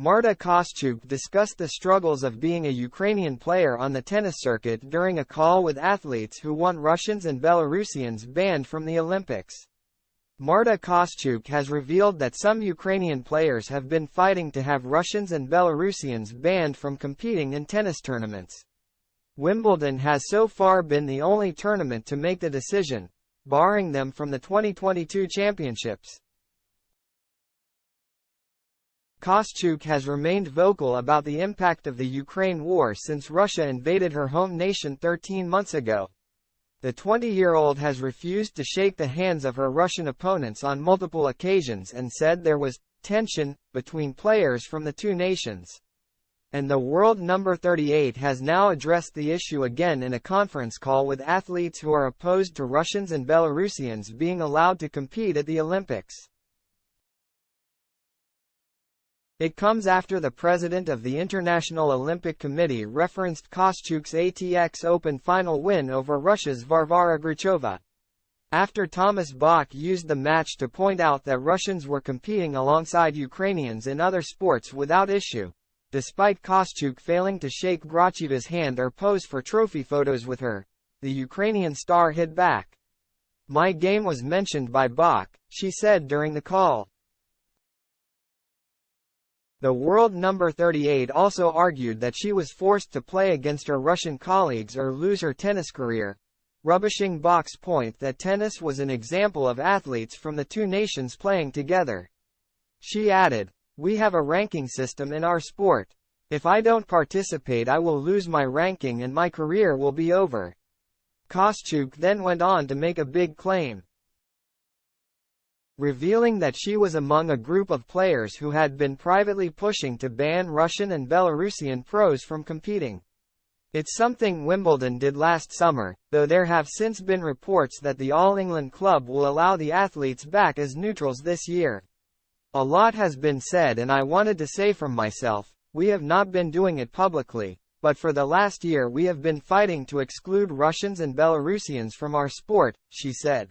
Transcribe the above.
Marta Kostyuk discussed the struggles of being a Ukrainian player on the tennis circuit during a call with athletes who want Russians and Belarusians banned from the Olympics. Marta Kostyuk has revealed that some Ukrainian players have been fighting to have Russians and Belarusians banned from competing in tennis tournaments. Wimbledon has so far been the only tournament to make the decision, barring them from the 2022 championships. Kostyuk has remained vocal about the impact of the Ukraine war since Russia invaded her home nation 13 months ago. The 20-year-old has refused to shake the hands of her Russian opponents on multiple occasions and said there was tension between players from the two nations. And the world number 38 has now addressed the issue again in a conference call with athletes who are opposed to Russians and Belarusians being allowed to compete at the Olympics. It comes after the president of the International Olympic Committee referenced Kostyuk's ATX Open final win over Russia's Varvara Grachova. After Thomas Bach used the match to point out that Russians were competing alongside Ukrainians in other sports without issue, despite Kostyuk failing to shake Grachova's hand or pose for trophy photos with her, the Ukrainian star hit back. "My game was mentioned by Bach," she said during the call. The world number 38 also argued that she was forced to play against her Russian colleagues or lose her tennis career, rubbishing Bach's point that tennis was an example of athletes from the two nations playing together. She added, "We have a ranking system in our sport. If I don't participate, I will lose my ranking and my career will be over." Kostyuk then went on to make a big claim, revealing that she was among a group of players who had been privately pushing to ban Russian and Belarusian pros from competing. It's something Wimbledon did last summer, though there have since been reports that the All England club will allow the athletes back as neutrals this year. "A lot has been said and I wanted to say from myself, we have not been doing it publicly, but for the last year we have been fighting to exclude Russians and Belarusians from our sport," she said.